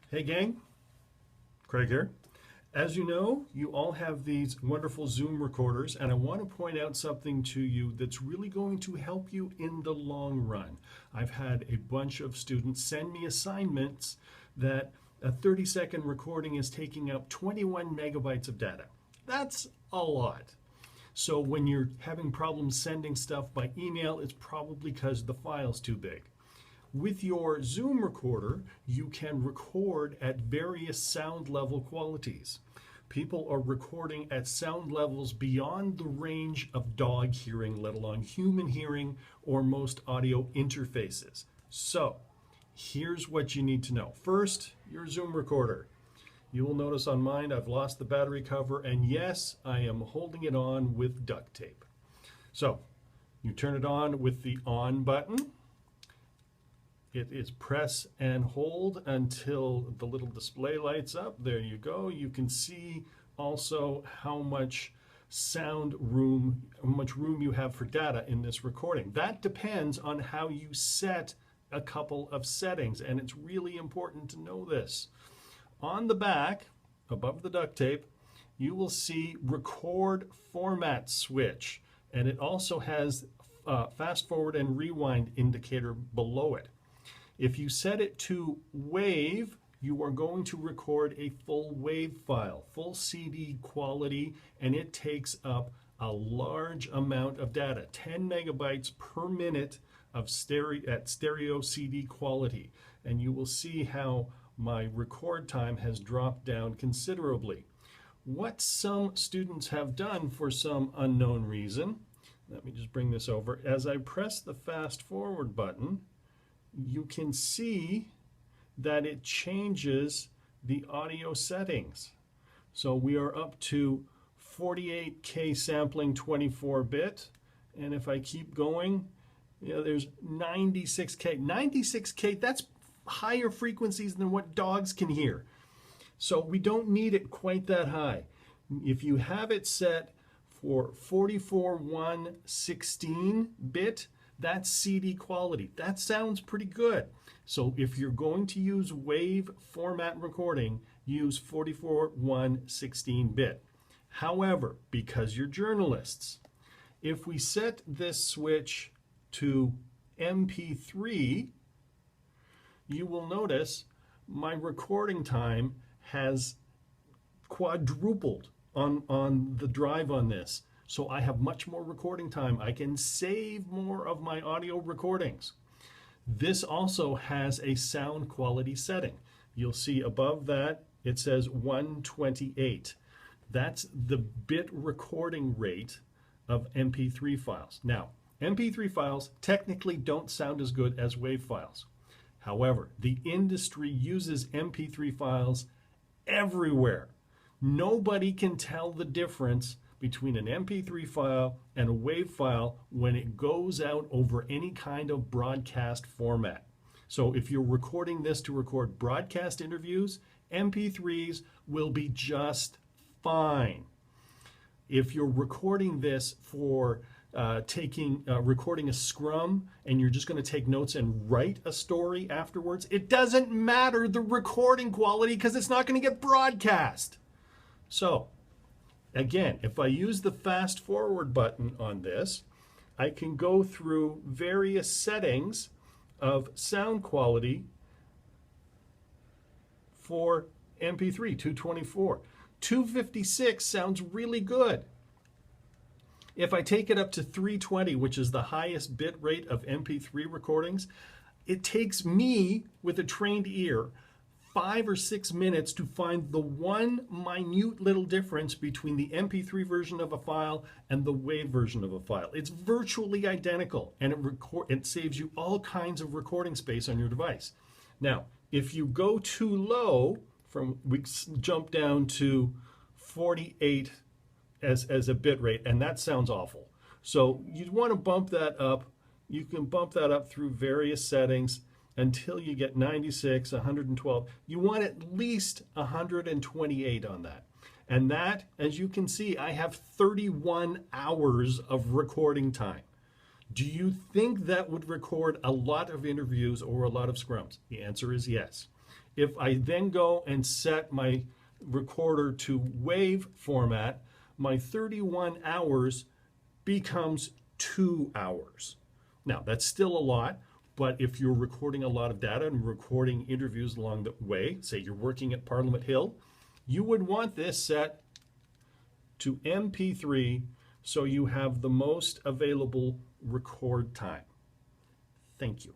Hey gang, Craig here. As you know, you all have these wonderful Zoom recorders, and I want to point out something to you that's really going to help you in the long run. I've had a bunch of students send me assignments that a 30-second recording is taking up 21 megabytes of data. That's a lot. So when you're having problems sending stuff by email, it's probably because the file's too big. With your Zoom recorder, you can record at various sound level qualities. People are recording at sound levels beyond the range of dog hearing, let alone human hearing or most audio interfaces. So, here's what you need to know. First, your Zoom recorder. You will notice on mine I've lost the battery cover, and yes, I am holding it on with duct tape. So, you turn it on with the on button. It is press and hold until the little display lights up. There you go. You can see also how much room you have for data in this recording. That depends on how you set a couple of settings, and it's really important to know this. On the back, above the duct tape, you will see record format switch, and it also has fast forward and rewind indicator below it. If you set it to wave, you are going to record a full wave file, full CD quality, and it takes up a large amount of data, 10 megabytes per minute of stereo CD quality. And you will see how my record time has dropped down considerably. What some students have done for some unknown reason, let me just bring this over, as I press the fast forward button, you can see that it changes the audio settings. So we are up to 48K sampling 24-bit, and if I keep going, there's 96K. 96K, that's higher frequencies than what dogs can hear. So we don't need it quite that high. If you have it set for 44.116-bit, that's CD quality. That sounds pretty good. So if you're going to use wave format recording, use 44.116-bit. However, because you're journalists, if we set this switch to MP3, you will notice my recording time has quadrupled on the drive on this. So I have much more recording time. I can save more of my audio recordings. This also has a sound quality setting. You'll see above that it says 128. That's the bit recording rate of MP3 files. Now, MP3 files technically don't sound as good as WAV files. However, the industry uses MP3 files everywhere. Nobody can tell the difference between an MP3 file and a WAV file when it goes out over any kind of broadcast format. So if you're recording this to record broadcast interviews, MP3s will be just fine. If you're recording this for recording a scrum and you're just going to take notes and write a story afterwards, it doesn't matter the recording quality because it's not going to get broadcast. So again, if I use the fast forward button on this, I can go through various settings of sound quality for MP3, 224. 256 sounds really good. If I take it up to 320, which is the highest bit rate of MP3 recordings, it takes me, with a trained ear, 5 or 6 minutes to find the one minute little difference between the MP3 version of a file and the WAV version of a file. It's virtually identical, and it saves you all kinds of recording space on your device. Now, if you go too low, we jump down to 48 as a bit rate, and that sounds awful. So you'd want to bump that up. You can bump that up through various settings until you get 96, 112. You want at least 128 on that. And that, as you can see, I have 31 hours of recording time. Do you think that would record a lot of interviews or a lot of scrums? The answer is yes. If I then go and set my recorder to WAV format, my 31 hours becomes 2 hours. Now, that's still a lot, but if you're recording a lot of data and recording interviews along the way, say you're working at Parliament Hill, you would want this set to MP3 so you have the most available record time. Thank you.